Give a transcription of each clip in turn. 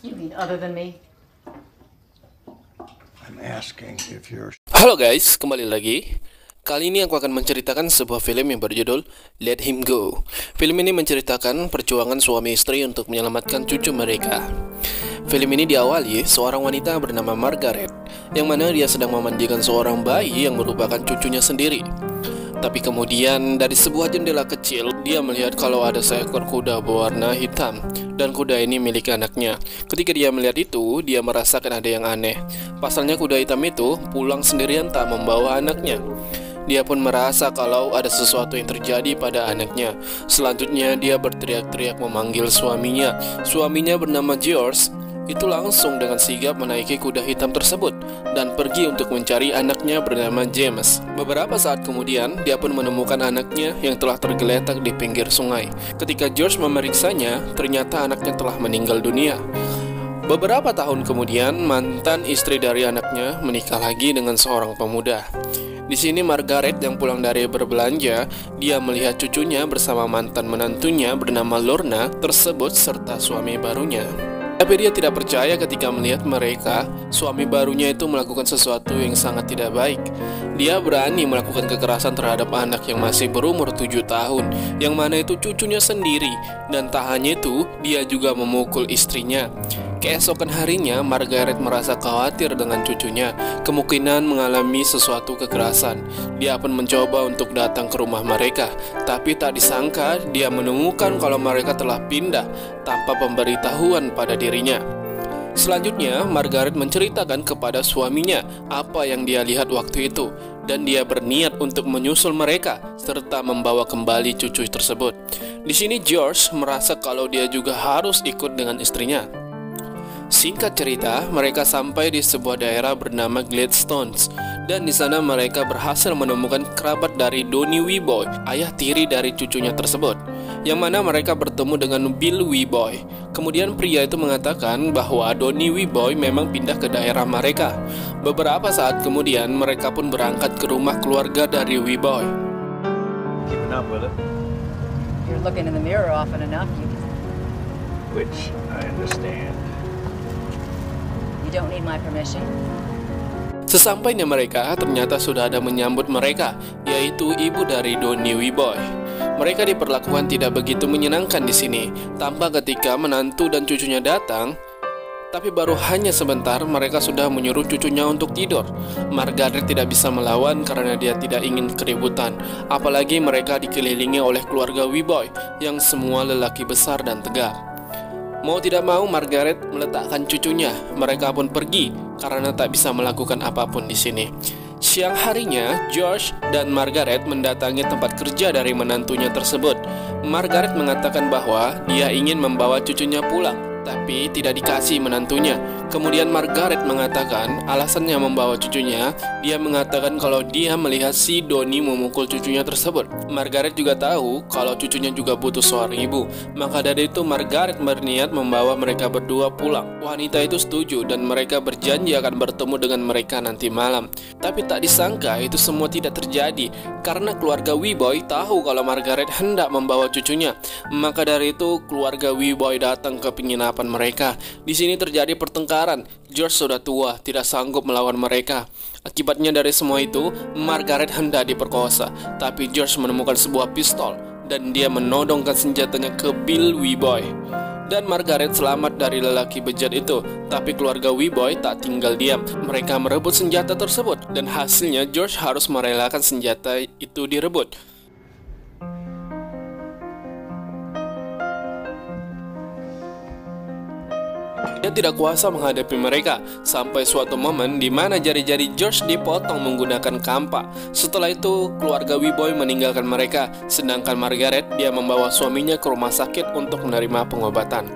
You mean other than me? I'm asking if you're... Halo guys, kembali lagi. Kali ini aku akan menceritakan sebuah film yang berjudul Let Him Go. Film ini menceritakan perjuangan suami istri untuk menyelamatkan cucu mereka. Film ini diawali seorang wanita bernama Margaret, yang mana dia sedang memandikan seorang bayi yang merupakan cucunya sendiri. Tapi kemudian dari sebuah jendela kecil, dia melihat kalau ada seekor kuda berwarna hitam, dan kuda ini milik anaknya. Ketika dia melihat itu, dia merasakan ada yang aneh. Pasalnya kuda hitam itu pulang sendirian tak membawa anaknya. Dia pun merasa kalau ada sesuatu yang terjadi pada anaknya. Selanjutnya dia berteriak-teriak memanggil suaminya. Suaminya bernama George itu langsung dengan sigap menaiki kuda hitam tersebut dan pergi untuk mencari anaknya bernama James. Beberapa saat kemudian, dia pun menemukan anaknya yang telah tergeletak di pinggir sungai. Ketika George memeriksanya, ternyata anaknya telah meninggal dunia. Beberapa tahun kemudian, mantan istri dari anaknya menikah lagi dengan seorang pemuda. Di sini Margaret yang pulang dari berbelanja, dia melihat cucunya bersama mantan menantunya bernama Lorna tersebut serta suami barunya. Tapi dia tidak percaya ketika melihat mereka, suami barunya itu melakukan sesuatu yang sangat tidak baik. Dia berani melakukan kekerasan terhadap anak yang masih berumur 7 tahun, yang mana itu cucunya sendiri. Dan tak hanya itu, dia juga memukul istrinya. Keesokan harinya, Margaret merasa khawatir dengan cucunya, kemungkinan mengalami sesuatu kekerasan. Dia pun mencoba untuk datang ke rumah mereka, tapi tak disangka dia menemukan kalau mereka telah pindah tanpa pemberitahuan pada dirinya. Selanjutnya, Margaret menceritakan kepada suaminya apa yang dia lihat waktu itu, dan dia berniat untuk menyusul mereka serta membawa kembali cucu tersebut. Di sini George merasa kalau dia juga harus ikut dengan istrinya. Singkat cerita, mereka sampai di sebuah daerah bernama Gladstones, dan di sana mereka berhasil menemukan kerabat dari Donny Weboy, ayah tiri dari cucunya tersebut, yang mana mereka bertemu dengan Bill Weboy. Kemudian pria itu mengatakan bahwa Donny Weboy memang pindah ke daerah mereka. Beberapa saat kemudian, mereka pun berangkat ke rumah keluarga dari Weboy. Keeping up with it, You're looking in the mirror often enough. which I understand. You don't need my permission. Sesampainya mereka, ternyata sudah ada menyambut mereka, yaitu ibu dari Donny Weboy. Mereka diperlakukan tidak begitu menyenangkan di sini. Tampak ketika menantu dan cucunya datang, tapi baru hanya sebentar mereka sudah menyuruh cucunya untuk tidur. Margaret tidak bisa melawan karena dia tidak ingin keributan. Apalagi mereka dikelilingi oleh keluarga Weboy yang semua lelaki besar dan tegap. Mau tidak mau, Margaret meletakkan cucunya. Mereka pun pergi karena tak bisa melakukan apapun di sini. Siang harinya, George dan Margaret mendatangi tempat kerja dari menantunya tersebut. Margaret mengatakan bahwa dia ingin membawa cucunya pulang, tapi tidak dikasih menantunya. Kemudian Margaret mengatakan alasannya membawa cucunya. Dia mengatakan kalau dia melihat si Donny memukul cucunya tersebut. Margaret juga tahu kalau cucunya juga butuh seorang ibu. Maka dari itu Margaret berniat membawa mereka berdua pulang. Wanita itu setuju dan mereka berjanji akan bertemu dengan mereka nanti malam. Tapi tak disangka itu semua tidak terjadi karena keluarga Weboy tahu kalau Margaret hendak membawa cucunya. Maka dari itu keluarga Weboy datang ke penginapan mereka. Di sini terjadi pertengkaran. George sudah tua, tidak sanggup melawan mereka. Akibatnya dari semua itu, Margaret hendak diperkosa. Tapi George menemukan sebuah pistol dan dia menodongkan senjatanya ke Bill Weboy. Dan Margaret selamat dari lelaki bejat itu. Tapi keluarga Weboy tak tinggal diam. Mereka merebut senjata tersebut, dan hasilnya George harus merelakan senjata itu direbut. Dia tidak kuasa menghadapi mereka sampai suatu momen di mana jari-jari George dipotong menggunakan kampak. Setelah itu, keluarga Weboy meninggalkan mereka, sedangkan Margaret dia membawa suaminya ke rumah sakit untuk menerima pengobatan.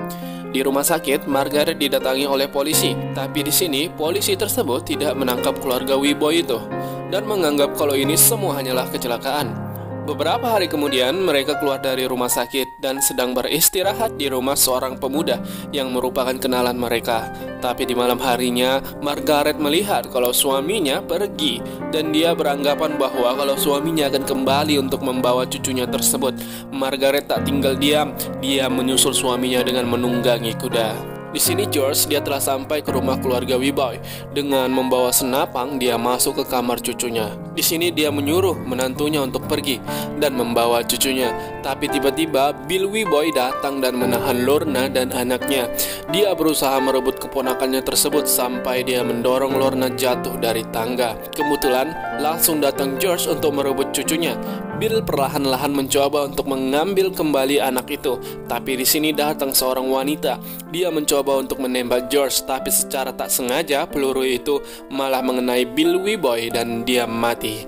Di rumah sakit, Margaret didatangi oleh polisi, tapi di sini polisi tersebut tidak menangkap keluarga Weboy itu dan menganggap kalau ini semua hanyalah kecelakaan. Beberapa hari kemudian, mereka keluar dari rumah sakit dan sedang beristirahat di rumah seorang pemuda yang merupakan kenalan mereka. Tapi di malam harinya, Margaret melihat kalau suaminya pergi dan dia beranggapan bahwa kalau suaminya akan kembali untuk membawa cucunya tersebut. Margaret tak tinggal diam, dia menyusul suaminya dengan menunggangi kuda. Di sini George dia telah sampai ke rumah keluarga Wiboy. Dengan membawa senapang, dia masuk ke kamar cucunya. Di sini dia menyuruh menantunya untuk pergi dan membawa cucunya. Tapi tiba-tiba Bill Wiboy datang dan menahan Lorna dan anaknya. Dia berusaha merebut keponakannya tersebut sampai dia mendorong Lorna jatuh dari tangga. Kebetulan langsung datang George untuk merebut cucunya. Bill perlahan-lahan mencoba untuk mengambil kembali anak itu, tapi di sini datang seorang wanita. Dia mencoba untuk menembak George, tapi secara tak sengaja peluru itu malah mengenai Bill Wiboy dan dia mati.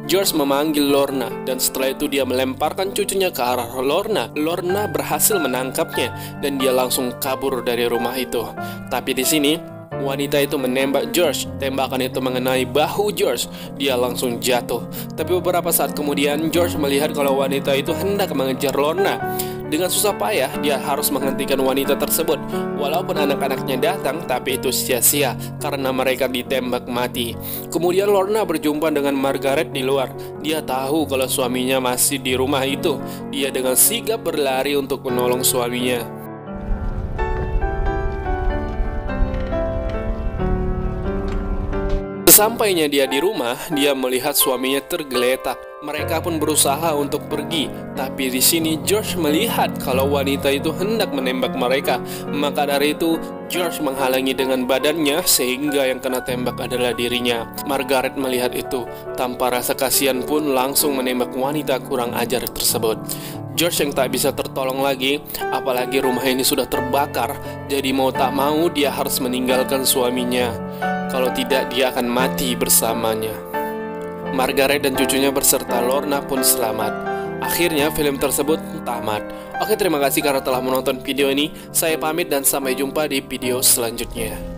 George memanggil Lorna dan setelah itu dia melemparkan cucunya ke arah Lorna. Lorna berhasil menangkapnya dan dia langsung kabur dari rumah itu. Tapi di sini wanita itu menembak George. Tembakan itu mengenai bahu George. Dia langsung jatuh. Tapi beberapa saat kemudian George melihat kalau wanita itu hendak mengejar Lorna. Dengan susah payah dia harus menghentikan wanita tersebut. Walaupun anak-anaknya datang, tapi itu sia-sia karena mereka ditembak mati. Kemudian Lorna berjumpa dengan Margaret di luar. Dia tahu kalau suaminya masih di rumah itu. Dia dengan sigap berlari untuk menolong suaminya. Sesampainya dia di rumah, dia melihat suaminya tergeletak. Mereka pun berusaha untuk pergi, tapi di sini George melihat kalau wanita itu hendak menembak mereka. Maka dari itu, George menghalangi dengan badannya sehingga yang kena tembak adalah dirinya. Margaret melihat itu, tanpa rasa kasihan pun langsung menembak wanita kurang ajar tersebut. George yang tak bisa tertolong lagi, apalagi rumah ini sudah terbakar, jadi mau tak mau dia harus meninggalkan suaminya. Kalau tidak, dia akan mati bersamanya. Margaret dan cucunya berserta Lorna pun selamat. Akhirnya film tersebut tamat. Oke, terima kasih karena telah menonton video ini. Saya pamit dan sampai jumpa di video selanjutnya.